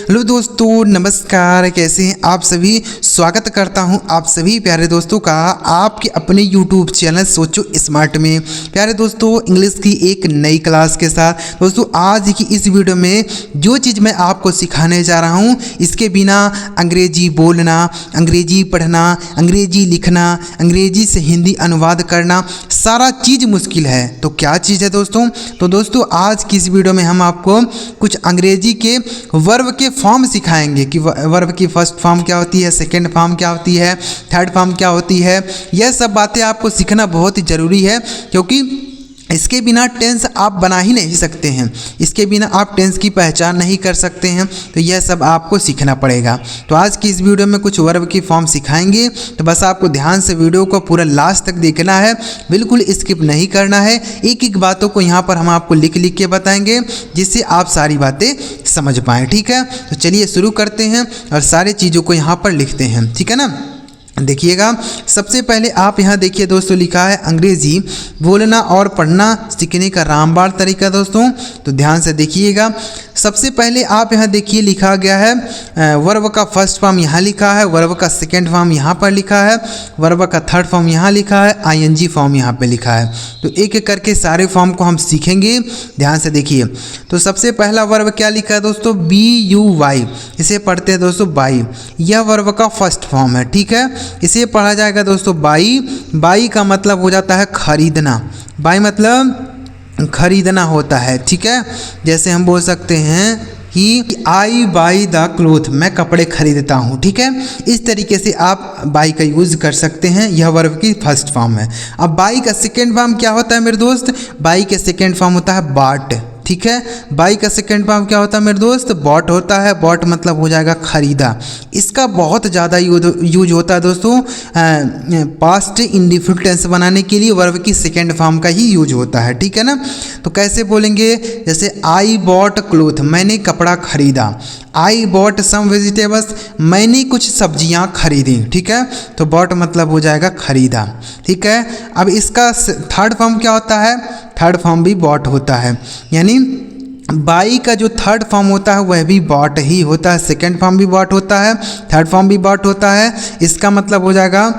Hello दोस्तों, नमस्कार। कैसे हैं आप सभी। स्वागत करता हूं आप सभी प्यारे दोस्तों का आपके अपने YouTube चैनल सोचो स्मार्ट में। प्यारे दोस्तों, इंग्लिश की एक नई क्लास के साथ दोस्तों आज की इस वीडियो में जो चीज़ मैं आपको सिखाने जा रहा हूं, इसके बिना अंग्रेजी बोलना, अंग्रेजी पढ़ना, अंग्रेजी लिखना, अंग्रेजी से हिंदी अनुवाद करना सारा चीज़ मुश्किल है। तो क्या चीज़ है दोस्तों? तो दोस्तों आज की इस वीडियो में हम आपको कुछ अंग्रेजी के वर्ब के फॉर्म सिखाएंगे कि वर्ब की फर्स्ट फॉर्म क्या होती है, सेकंड फॉर्म क्या होती है, थर्ड फॉर्म क्या होती है। यह सब बातें आपको सीखना बहुत ही ज़रूरी है, क्योंकि इसके बिना टेंस आप बना ही नहीं सकते हैं। इसके बिना आप टेंस की पहचान नहीं कर सकते हैं। तो यह सब आपको सीखना पड़ेगा। तो आज की इस वीडियो में कुछ वर्ब की फॉर्म सिखाएंगे, तो बस आपको ध्यान से वीडियो को पूरा लास्ट तक देखना है, बिल्कुल स्किप नहीं करना है। एक एक बातों को यहाँ पर हम आपको लिख लिख के बताएंगे, जिससे आप सारी बातें समझ पाएँ। ठीक है, तो चलिए शुरू करते हैं और सारी चीज़ों को यहाँ पर लिखते हैं। ठीक है ना। देखिएगा, सबसे पहले आप यहाँ देखिए दोस्तों, लिखा है अंग्रेजी बोलना और पढ़ना सीखने का रामबाण तरीका। दोस्तों तो ध्यान से देखिएगा। सबसे पहले आप यहाँ देखिए लिखा गया है वर्ब का फर्स्ट फॉर्म यहाँ लिखा है, वर्ब का सेकंड फॉर्म यहाँ पर लिखा है, वर्ब का थर्ड फॉर्म यहाँ लिखा है, आईएनजी फॉर्म यहाँ पे लिखा है। तो एक एक करके सारे फॉर्म को हम सीखेंगे। ध्यान से देखिए। तो सबसे पहला वर्ब क्या लिखा है दोस्तों? BUY। इसे पढ़ते हैं दोस्तों बाई। यह वर्ब का फर्स्ट फॉर्म है। ठीक है, इसे पढ़ा जाएगा दोस्तों बाई। बाई का मतलब हो जाता है खरीदना। बाई मतलब खरीदना होता है। ठीक है, जैसे हम बोल सकते हैं कि आई बाई द क्लोथ, मैं कपड़े खरीदता हूँ। ठीक है, इस तरीके से आप बाई का यूज़ कर सकते हैं। यह वर्ब की फर्स्ट फॉर्म है। अब बाई का सेकेंड फॉर्म क्या होता है मेरे दोस्त? बाई के सेकेंड फॉर्म होता है बाट। ठीक है, बाई का सेकेंड फॉर्म क्या होता है मेरे दोस्त? बॉट होता है। बॉट मतलब हो जाएगा खरीदा। इसका बहुत ज़्यादा यूज होता है दोस्तों पास्ट इंडिफिनिट टेंस बनाने के लिए वर्ब की सेकेंड फॉर्म का ही यूज होता है। ठीक है ना। तो कैसे बोलेंगे? जैसे आई बॉट क्लोथ, मैंने कपड़ा खरीदा। आई बॉट सम वेजिटेबल्स, मैंने कुछ सब्जियां खरीदी। ठीक है, तो बॉट मतलब हो जाएगा खरीदा। ठीक है, अब इसका थर्ड फॉर्म क्या होता है? थर्ड फॉर्म भी बॉट होता है। यानी बाई का जो थर्ड फॉर्म होता है वह भी बॉट ही होता है। सेकंड फॉर्म भी बॉट होता है, थर्ड फॉर्म भी बॉट होता है। इसका मतलब हो जाएगा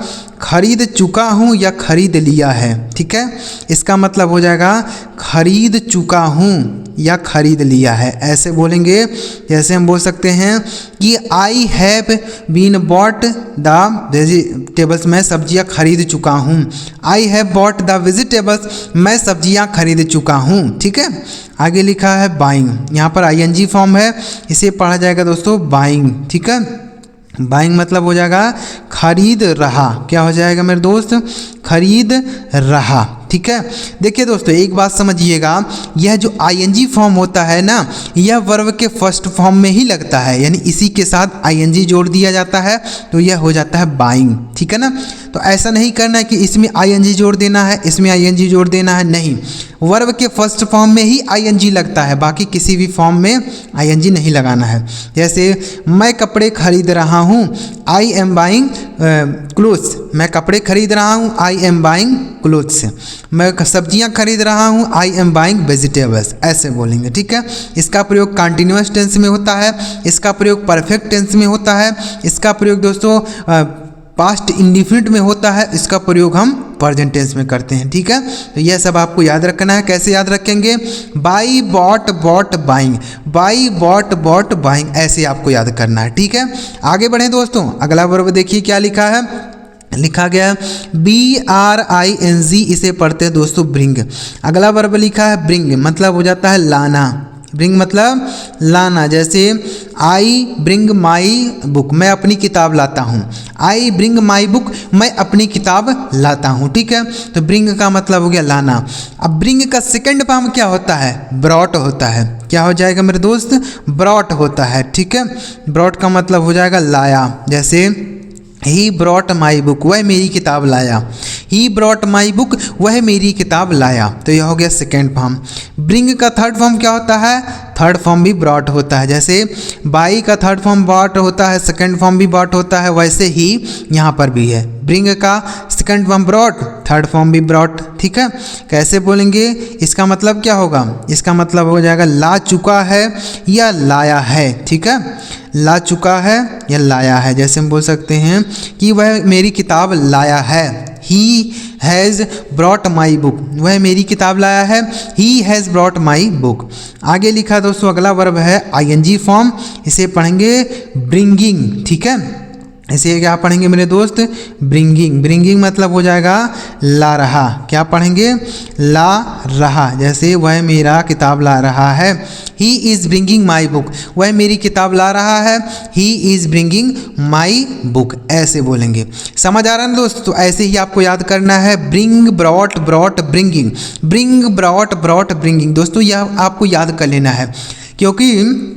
खरीद चुका हूँ या खरीद लिया है। ठीक है, इसका मतलब हो जाएगा खरीद चुका हूँ या खरीद लिया है। ऐसे बोलेंगे, जैसे हम बोल सकते हैं कि I have been bought the vegetables, मैं सब्जियां खरीद चुका हूँ। I have bought the vegetables, मैं सब्जियां खरीद चुका हूँ। ठीक है, आगे लिखा है बाइंग। यहाँ पर आईएनजी फॉर्म है, इसे पढ़ा जाएगा दोस्तों बाइंग। ठीक है, बाइंग मतलब हो जाएगा खरीद रहा। क्या हो जाएगा मेरे दोस्त? खरीद रहा। ठीक है, देखिए दोस्तों एक बात समझिएगा, यह जो आईएनजी फॉर्म होता है ना, यह वर्ब के फर्स्ट फॉर्म में ही लगता है। यानी इसी के साथ आईएनजी जोड़ दिया जाता है, तो यह हो जाता है बाइंग। ठीक है ना। तो ऐसा नहीं करना है कि इसमें आईएनजी जोड़ देना है, इसमें आईएनजी जोड़ देना है, नहीं। वर्ब के फर्स्ट फॉर्म में ही आईएनजी लगता है, बाकी किसी भी फॉर्म में आईएनजी नहीं लगाना है। जैसे मैं कपड़े खरीद रहा हूँ, आई एम बाइंग क्लोथ्स, मैं कपड़े खरीद रहा हूँ, आई एम बाइंग क्लोथ्स। मैं सब्जियां खरीद रहा हूँ, आई एम बाइंग वेजिटेबल्स। ऐसे बोलेंगे। ठीक है, इसका प्रयोग कंटिन्यूअस टेंस में होता है, इसका प्रयोग परफेक्ट टेंस में होता है, इसका प्रयोग दोस्तों पास्ट इंडिफिनिट में होता है, इसका प्रयोग हम प्रेजेंट टेंस में करते हैं। ठीक है, तो यह सब आपको याद रखना है। कैसे याद रखेंगे? Buy bought bought buying, buy bought bought buying, ऐसे आपको याद करना है। ठीक है, आगे बढ़ें दोस्तों। अगला वर्ब देखिए क्या लिखा है। लिखा गया BRING, इसे पढ़ते हैं दोस्तों ब्रिंग। अगला वर्ब लिखा है ब्रिंग, मतलब हो जाता है लाना। ब्रिंग मतलब लाना। जैसे आई ब्रिंग माई बुक, मैं अपनी किताब लाता हूँ। आई ब्रिंग माई बुक, मैं अपनी किताब लाता हूँ। ठीक है, तो ब्रिंग का मतलब हो गया लाना। अब ब्रिंग का सेकंड फॉर्म क्या होता है? ब्रॉट होता है। क्या हो जाएगा मेरे दोस्त? ब्रॉट होता है। ठीक है, ब्रॉट का मतलब हो जाएगा लाया। जैसे ही ब्रॉट माई बुक, वह मेरी किताब लाया। ही ब्रॉट माई बुक, वह मेरी किताब लाया। तो यह हो गया सेकेंड फॉर्म। ब्रिंग का थर्ड फॉर्म क्या होता है? थर्ड फॉर्म भी ब्रॉट होता है। जैसे बाई का थर्ड फॉर्म ब्रॉट होता है, सेकेंड फॉर्म भी ब्रॉट होता है, वैसे ही यहाँ पर भी है। ब्रिंग का second form brought, third form भी ब्रॉट। ठीक है, कैसे बोलेंगे? इसका मतलब क्या होगा? इसका मतलब हो जाएगा ला चुका है या लाया है। ठीक है, ला चुका है या लाया है। जैसे हम बोल सकते हैं कि वह मेरी किताब लाया है। He has brought my book, वह मेरी किताब लाया है। He has brought my book. आगे लिखा दोस्तों अगला वर्ब है आईएनजी फॉर्म, इसे पढ़ेंगे ब्रिंगिंग। ठीक है, इसे क्या पढ़ेंगे मेरे दोस्त? ब्रिंगिंग। ब्रिंगिंग मतलब हो जाएगा ला रहा। क्या पढ़ेंगे? ला रहा। जैसे वह मेरा किताब ला रहा है। He is bringing my book, वह मेरी किताब ला रहा है। He is bringing my book, ऐसे बोलेंगे। समझ आ रहा है दोस्त? तो ऐसे ही आपको याद करना है, bring, brought, brought, bringing. Bring, brought, brought, bringing. दोस्तों यह आपको याद कर लेना है, क्योंकि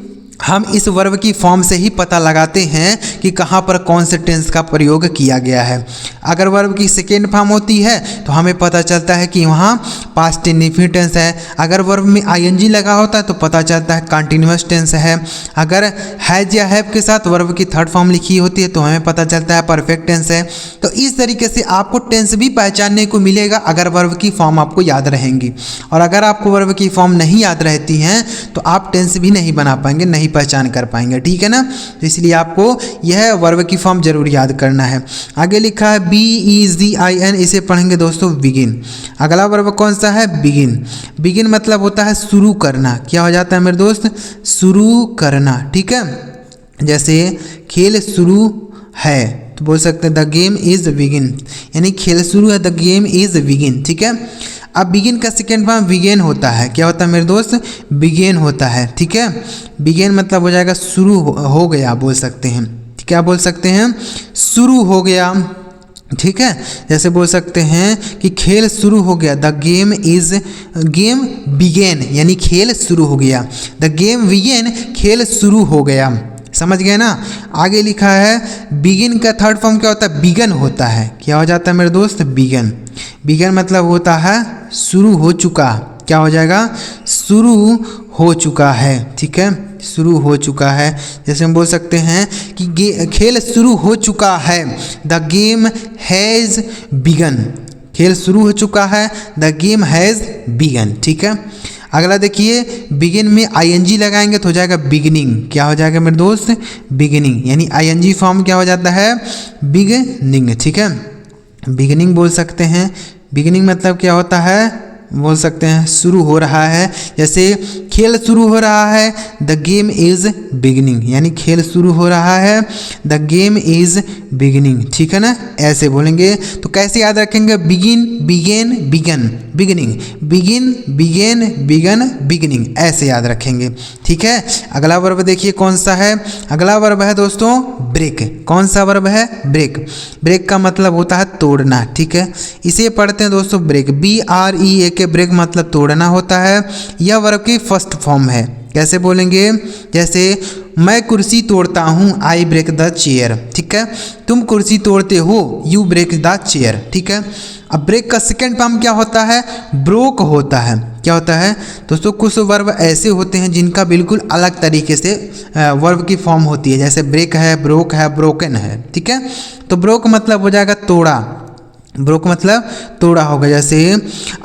हम इस वर्ब की फॉर्म से ही पता लगाते हैं कि कहाँ पर कौन से टेंस का प्रयोग किया गया है। अगर वर्ब की सेकेंड फॉर्म होती है तो हमें पता चलता है कि वहाँ पास्ट इंडेफिनिट टेंस है। अगर वर्ब में आईएनजी लगा होता है तो पता चलता है कंटीन्यूअस टेंस है। अगर हैज या हैव के साथ वर्ब की थर्ड फॉर्म लिखी होती है तो हमें पता चलता है परफेक्ट टेंस है। तो इस तरीके से आपको टेंस भी पहचानने को मिलेगा अगर वर्ब की फॉर्म आपको याद रहेंगी। और अगर आपको वर्ब की फॉर्म नहीं याद रहती हैं तो आप टेंस भी नहीं बना पाएंगे, नहीं पहचान कर पाएंगे। ठीक है ना? तो इसलिए आपको यह वर्ब की फॉर्म जरूर याद करना है। आगे लिखा है BEGIN, इसे पढ़ेंगे दोस्तों बिगिन। अगला वर्ब कौन सा है? बिगिन। बिगिन मतलब होता है शुरू करना। क्या हो जाता है मेरे दोस्त? शुरू करना। ठीक है, जैसे खेल शुरू है तो बोल सकते हैं द गेम इज बिगिन, यानी खेल शुरू है, द गेम इज बिगिन। ठीक है, अब बिगिन का सेकेंड फॉर्म बिगेन होता है। क्या होता है मेरे दोस्त? बिगेन होता है। ठीक है, बिगेन मतलब हो जाएगा शुरू हो गया, बोल सकते हैं। क्या बोल सकते हैं? शुरू हो गया। ठीक है, जैसे बोल सकते हैं कि खेल शुरू हो गया, द गेम बिगेन, यानी खेल शुरू हो गया। द गेम बिगेन, खेल शुरू हो गया। समझ गए ना? आगे लिखा है बिगिन का थर्ड फॉर्म क्या होता है? बिगन होता है। क्या हो जाता है मेरे दोस्त? बिगन। बिगन मतलब होता है शुरू हो चुका। क्या हो जाएगा? शुरू हो चुका है। ठीक है, शुरू हो चुका है। जैसे हम बोल सकते हैं कि खेल शुरू हो चुका है, द गेम हैज़ बिगन। खेल शुरू हो चुका है, द गेम हैज़ बिगन। ठीक है, अगला देखिए, बिगिन में आईएनजी लगाएंगे तो हो जाएगा बिगिनिंग। क्या हो जाएगा मेरे दोस्त? बिगिनिंग, यानी आईएनजी फॉर्म क्या हो जाता है? बिगिनिंग। ठीक है, बिगिनिंग बोल सकते हैं। बिगिनिंग मतलब क्या होता है? बोल सकते हैं शुरू हो रहा है। जैसे खेल शुरू हो रहा है, द गेम इज़ बिगिनिंग, यानी खेल शुरू हो रहा है, द गेम इज़ बिगिनिंग। ठीक है ना? ऐसे बोलेंगे। तो कैसे याद रखेंगे? Begin, began, begun, beginning, begin, began, begun, beginning, ऐसे याद रखेंगे। ठीक है, अगला वर्ब देखिए कौन सा है? अगला वर्ब है दोस्तों ब्रेक। कौन सा वर्ब है? ब्रेक। ब्रेक का मतलब होता है तोड़ना। ठीक है, इसे पढ़ते हैं दोस्तों ब्रेक, BREAK। ब्रेक मतलब तोड़ना होता है। यह वर्ब की फर्स्ट फॉर्म है। कैसे बोलेंगे? जैसे मैं कुर्सी तोड़ता हूँ, आई ब्रेक द चेयर। ठीक है, तुम कुर्सी तोड़ते हो, यू ब्रेक द चेयर। ठीक है, अब ब्रेक का सेकेंड फॉर्म क्या होता है? ब्रोक होता है। क्या होता है दोस्तों? कुछ वर्ब ऐसे होते हैं जिनका बिल्कुल अलग तरीके से वर्ब की फॉर्म होती है। जैसे ब्रेक है, ब्रोक है, ब्रोकन है। ठीक है, तो ब्रोक मतलब हो जाएगा तोड़ा। ब्रोक मतलब तोड़ा होगा। जैसे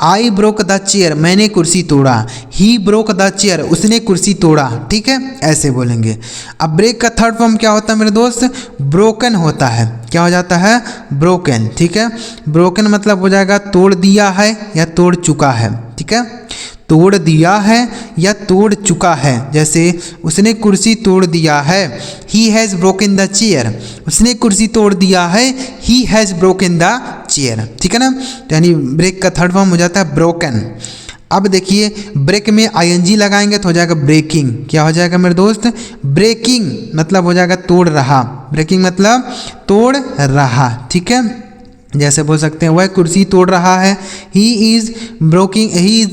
आई ब्रोक द चेयर, मैंने कुर्सी तोड़ा। ही ब्रोक द चेयर, उसने कुर्सी तोड़ा। ठीक है, ऐसे बोलेंगे। अब ब्रेक का थर्ड फॉर्म क्या होता है मेरे दोस्त? ब्रोकन होता है। क्या हो जाता है? ब्रोकन। ठीक है, ब्रोकन मतलब हो जाएगा तोड़ दिया है या तोड़ चुका है। ठीक है, तोड़ दिया है या तोड़ चुका है। जैसे उसने कुर्सी तोड़ दिया है, he has broken the chair, उसने कुर्सी तोड़ दिया है, he has broken the chair. ठीक है ना? तो यानी ब्रेक का थर्ड फॉर्म हो जाता है ब्रोकन। अब देखिए ब्रेक में आईएनजी लगाएंगे तो हो जाएगा ब्रेकिंग। क्या हो जाएगा मेरे दोस्त? ब्रेकिंग मतलब हो जाएगा तोड़ रहा। ब्रेकिंग मतलब तोड़ रहा। ठीक है, जैसे बोल सकते हैं वह कुर्सी तोड़ रहा है, he is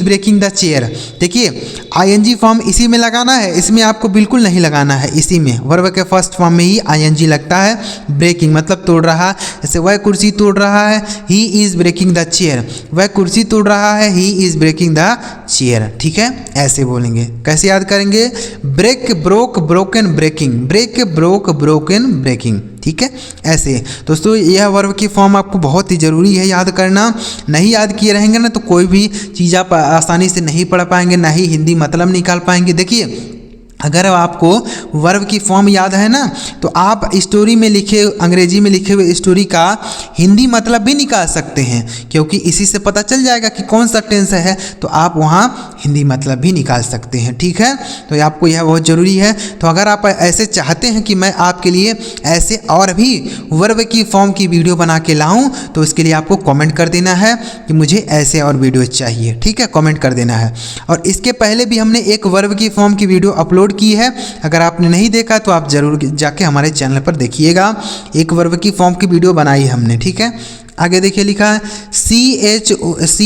breaking the chair. देखिए आईएनजी फॉर्म इसी में लगाना है, इसमें आपको बिल्कुल नहीं लगाना है, इसी में वर्ब के फर्स्ट फॉर्म में ही आईएनजी लगता है। ब्रेकिंग मतलब तोड़ रहा, जैसे वह कुर्सी तोड़ रहा है, he is breaking the chair, वह कुर्सी तोड़ रहा है, he is breaking the chair. ठीक है, ऐसे बोलेंगे। कैसे याद करेंगे? Break, broke, broken, breaking, break, broke, broken, breaking. ठीक है, ऐसे दोस्तों यह वर्ब की फॉर्म आपको बहुत ही ज़रूरी है याद करना। नहीं याद किए रहेंगे ना तो कोई भी चीज़ आप आसानी से नहीं पढ़ पाएंगे, ना ही हिंदी मतलब निकाल पाएंगे। देखिए अगर आपको वर्ब की फॉर्म याद है ना तो आप स्टोरी में लिखे, अंग्रेजी में लिखे हुए स्टोरी का हिंदी मतलब भी निकाल सकते हैं, क्योंकि इसी से पता चल जाएगा कि कौन सा टेंस है, तो आप वहाँ हिंदी मतलब भी निकाल सकते हैं। ठीक है, तो आपको यह बहुत ज़रूरी है। तो अगर आप ऐसे चाहते हैं कि मैं आपके लिए ऐसे और भी वर्ब की फॉर्म की वीडियो बना के लाऊं, तो इसके लिए आपको कमेंट कर देना है कि मुझे ऐसे और वीडियो चाहिए। ठीक है, कमेंट कर देना है। और इसके पहले भी हमने एक वर्ब की फॉर्म की वीडियो अपलोड की है, अगर आपने नहीं देखा तो आप जरूर जाके हमारे चैनल पर देखिएगा। एक वर्ब की फॉर्म की वीडियो बनाई हमने। ठीक है, आगे देखिए लिखा है CHOOSE,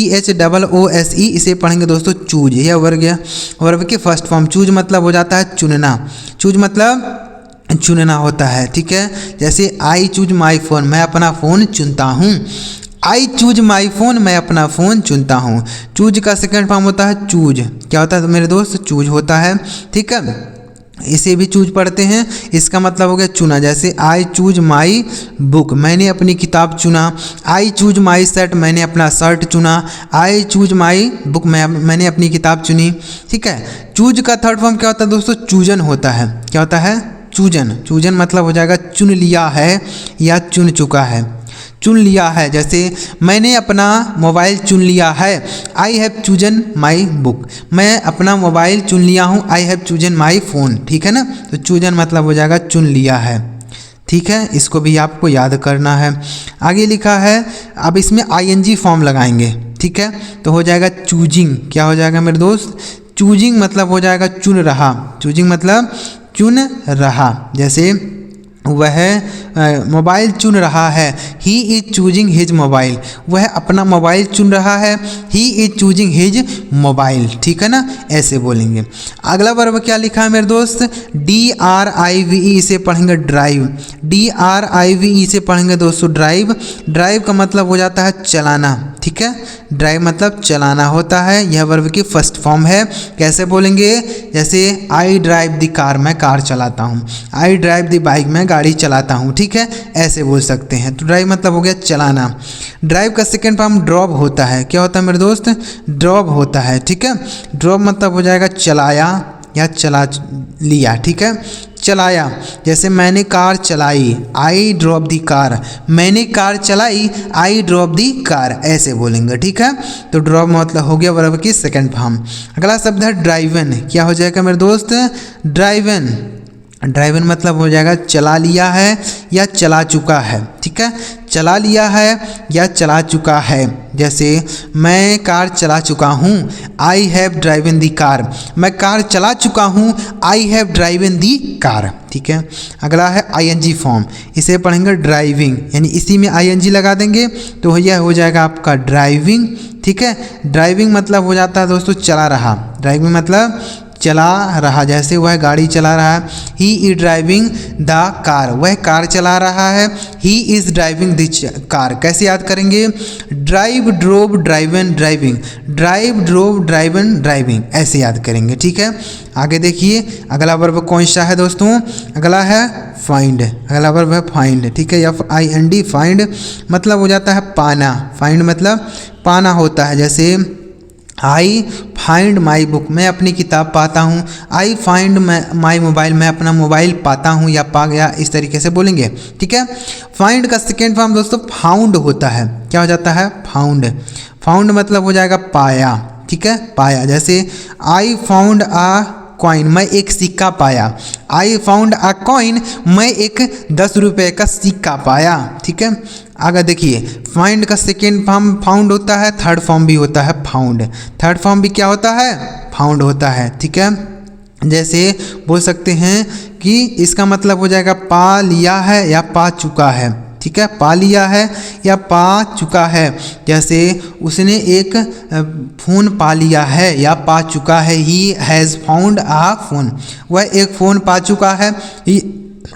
इसे पढ़ेंगे दोस्तों चूज। यह वर्ब की फर्स्ट फॉर्म। चूज मतलब हो जाता है चुनना, चूज मतलब चुनना होता है। ठीक है, जैसे आई चूज माई फोन, मैं अपना फ़ोन चुनता हूँ। आई चूज माई फ़ोन, मैं अपना फ़ोन चुनता हूँ। चूज का सेकंड फॉर्म होता है चूज। क्या होता है तो मेरे दोस्त? चूज होता है। ठीक है, इसे भी चूज पढ़ते हैं, इसका मतलब हो गया चुना। जैसे आई चूज माई बुक, मैंने अपनी किताब चुना। आई चूज माई शर्ट, मैंने अपना शर्ट चुना। आई चूज माई बुक, मैंने अपनी किताब चुनी। ठीक है, चूज का थर्ड फॉर्म क्या होता है दोस्तों? चूजन होता है। क्या होता है? चूजन। चूजन मतलब हो जाएगा चुन लिया है या चुन चुका है, चुन लिया है। जैसे मैंने अपना मोबाइल चुन लिया है, I have chosen my book, मैं अपना मोबाइल चुन लिया हूँ, I have chosen my phone. ठीक है ना, तो चूजन मतलब हो जाएगा चुन लिया है। ठीक है, इसको भी आपको याद करना है। आगे लिखा है, अब इसमें आईएनजी फॉर्म लगाएंगे। ठीक है, तो हो जाएगा चूजिंग। क्या हो जाएगा मेरे दोस्त? चूजिंग मतलब हो जाएगा चुन रहा, चूजिंग मतलब चुन रहा। जैसे वह मोबाइल चुन रहा है, he is choosing his mobile, वह अपना मोबाइल चुन रहा है, he is choosing his mobile. ठीक है ना, ऐसे बोलेंगे। अगला वर्ब क्या लिखा है मेरे दोस्त? DRIVE, इसे पढ़ेंगे ड्राइव। DRIVE से पढ़ेंगे दोस्तों ड्राइव। ड्राइव का मतलब हो जाता है चलाना। ठीक है, ड्राइव मतलब चलाना होता है। यह वर्ब की फर्स्ट फॉर्म है। कैसे बोलेंगे? जैसे आई ड्राइव द कार, मैं कार चलाता हूँ। आई ड्राइव द बाइक, मैं गाड़ी चलाता हूँ। ठीक है, ऐसे बोल सकते हैं। तो ड्राइव मतलब हो गया चलाना। ड्राइव का सेकेंड फॉर्म ड्रॉप होता है। क्या होता है मेरे दोस्त? ड्रॉप होता है। ठीक है, ड्रॉप मतलब हो जाएगा चलाया या चला लिया। ठीक है, चलाया। जैसे मैंने कार चलाई, आई ड्रॉप दी कार, मैंने कार चलाई, आई ड्रॉप दी कार, ऐसे बोलेंगे। ठीक है, तो ड्रॉप मतलब हो गया वर्ब की सेकंड फॉर्म। अगला शब्द है ड्राइवन। क्या हो जाएगा मेरे दोस्त? ड्राइवन। ड्राइवन मतलब हो जाएगा चला लिया है या चला चुका है। ठीक है, चला लिया है या चला चुका है। जैसे मैं कार चला चुका हूँ, I have driven the car, मैं कार चला चुका हूँ, I have driven the car. ठीक है, अगला है आईएनजी फॉर्म, इसे पढ़ेंगे ड्राइविंग, यानी इसी में आईएनजी लगा देंगे तो यह हो जाएगा आपका ड्राइविंग। ठीक है, ड्राइविंग मतलब हो जाता है दोस्तों चला रहा। ड्राइविंग मतलब चला रहा। जैसे वह गाड़ी चला रहा है, he is driving the car, वह कार चला रहा है, he is driving the car. कैसे याद करेंगे? Drive, drove, driven, driving, drive, drove, driven, driving, ऐसे याद करेंगे। ठीक है, आगे देखिए अगला वर्ब कौन सा है दोस्तों? अगला है फाइंड। अगला वर्ब है फाइंड। ठीक है, FIND, फाइंड मतलब हो जाता है पाना। फाइंड मतलब पाना होता है। जैसे आई फाइंड माई बुक, मैं अपनी किताब पाता हूँ। आई फाइंड माई मोबाइल, मैं अपना मोबाइल पाता हूँ या पा गया, इस तरीके से बोलेंगे। ठीक है, फाइंड का सेकेंड फॉर्म दोस्तों फाउंड होता है। क्या हो जाता है? फाउंड। फाउंड मतलब हो जाएगा पाया। ठीक है, पाया। जैसे आई फाउंड आ कॉइन, मैं एक सिक्का पाया। आई फाउंड अ कॉइन, मैं एक 10 रुपये का सिक्का पाया। ठीक है, आगे देखिए फाइंड का सेकेंड फॉर्म फाउंड होता है, थर्ड फॉर्म भी होता है फाउंड। थर्ड फॉर्म भी क्या होता है? फाउंड होता है। ठीक है, जैसे बोल सकते हैं कि इसका मतलब हो जाएगा पा लिया है या पा चुका है। ठीक है, पा लिया है या पा चुका है। जैसे उसने एक फ़ोन पा लिया है या पा चुका है, he has found a phone, वह एक फ़ोन पा चुका है, he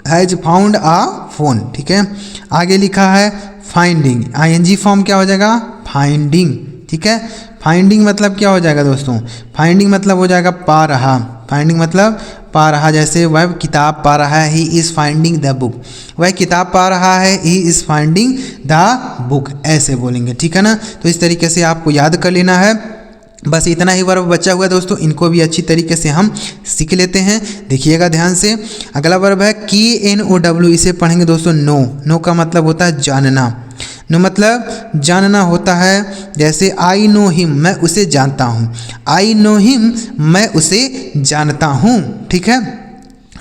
has found a phone. ठीक है, आगे लिखा है फाइंडिंग, आईएनजी फॉर्म क्या हो जाएगा, फाइंडिंग। ठीक है, फाइंडिंग मतलब क्या हो जाएगा दोस्तों, फाइंडिंग मतलब हो जाएगा पा रहा, फाइंडिंग मतलब पा रहा। जैसे वह किताब पा रहा है, he is finding the book, वह किताब पा रहा है, he is finding the book, ऐसे बोलेंगे। ठीक है ना, तो इस तरीके से आपको याद कर लेना है। बस इतना ही वर्ब बचा हुआ है दोस्तों, इनको भी अच्छी तरीके से हम सीख लेते हैं। देखिएगा ध्यान से, अगला वर्ब है KNOW, इसे पढ़ेंगे दोस्तों नो। नो का मतलब होता है जानना, नो मतलब जानना होता है। जैसे आई नो हिम, मैं उसे जानता हूँ, आई नो हिम, मैं उसे जानता हूँ। ठीक है,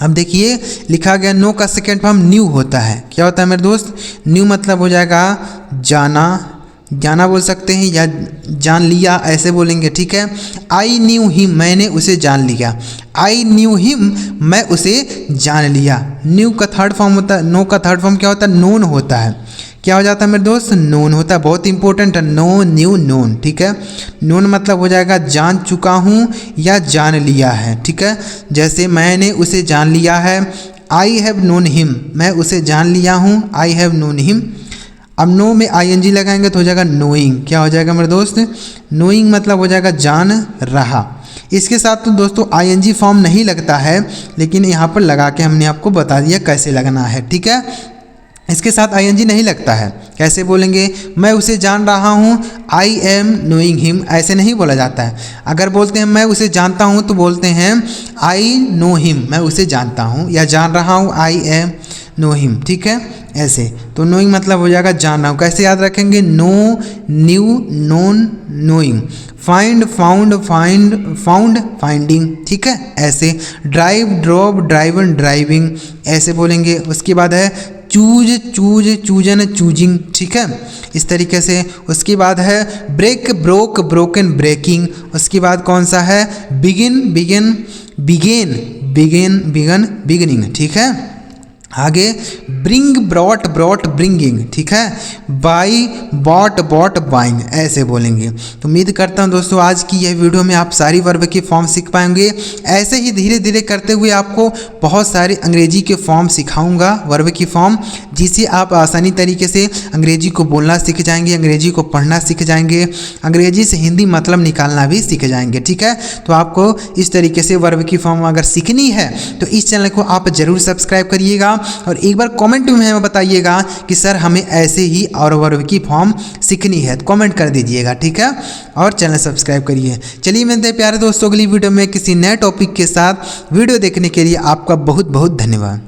अब देखिए लिखा गया नो का सेकेंड फॉर्म न्यू होता है। क्या होता है मेरे दोस्त, न्यू मतलब हो जाएगा जाना, जाना बोल सकते हैं या जान लिया, ऐसे बोलेंगे। ठीक है, आई न्यू हिम, मैंने उसे जान लिया, आई न्यू हिम, मैं उसे जान लिया। न्यू का थर्ड फॉर्म होता है, नो का थर्ड फॉर्म क्या होता है, नोन होता है। क्या हो जाता है मेरे दोस्त, नोन होता है, बहुत इंपॉर्टेंट है, नो न्यू नोन। ठीक है, नोन मतलब हो जाएगा जान चुका हूँ या जान लिया है। ठीक है, जैसे मैंने उसे जान लिया है, आई हैव नोन हिम, मैं उसे जान लिया हूँ, आई हैव नोन हिम। अब नो में आईएनजी लगाएंगे तो हो जाएगा नोइंग। क्या हो जाएगा मेरे दोस्त, नोइंग मतलब हो जाएगा जान रहा। इसके साथ तो दोस्तों आईएनजी फॉर्म नहीं लगता है, लेकिन यहाँ पर लगा के हमने आपको बता दिया कैसे लगना है। ठीक है, इसके साथ आईएनजी नहीं लगता है। कैसे बोलेंगे, मैं उसे जान रहा हूँ, आई एम नोइंग हिम, ऐसे नहीं बोला जाता है। अगर बोलते हैं मैं उसे जानता हूँ तो बोलते हैं आई नो हिम, मैं उसे जानता हूँ या जान रहा हूँ, आई एम नो हिम। ठीक है, ऐसे तो नोइंग मतलब हो जाएगा जानना हूँ। कैसे याद रखेंगे, know knew known knowing, find found find found finding. ठीक है, ऐसे ड्राइव ड्रॉप ड्राइवन ड्राइविंग, ऐसे बोलेंगे। उसके बाद है चूज चूज चूजन चूजिंग। ठीक है, इस तरीके से। उसके बाद है ब्रेक ब्रोक ब्रोकन ब्रेकिंग। उसके बाद कौन सा है, begin begin began begin begun beginning. ठीक है, आगे ब्रिंग ब्रॉट ब्रॉट ब्रिंगिंग। ठीक है, बाई बॉट बॉट बाइंग, ऐसे बोलेंगे। तो उम्मीद करता हूं दोस्तों आज की यह वीडियो में आप सारी वर्ब की फॉर्म सीख पाएंगे। ऐसे ही धीरे धीरे करते हुए आपको बहुत सारे अंग्रेजी के फॉर्म सिखाऊंगा, वर्ब की फॉर्म, जिससे आप आसानी तरीके से अंग्रेजी को बोलना सीख जाएंगे, अंग्रेजी को पढ़ना सीख जाएंगे, अंग्रेजी से हिंदी मतलब निकालना भी सीख जाएंगे। ठीक है, तो आपको इस तरीके से वर्ब की फॉर्म अगर सीखनी है तो इस चैनल को आप ज़रूर सब्सक्राइब करिएगा और एक बार कमेंट में हमें बताइएगा कि सर हमें ऐसे ही और वर्ब की फॉर्म सीखनी है, तो कमेंट कर दीजिएगा। ठीक है, और चैनल सब्सक्राइब करिए। चलिए मिलते हैं प्यारे दोस्तों अगली वीडियो में किसी नए टॉपिक के साथ। वीडियो देखने के लिए आपका बहुत बहुत धन्यवाद।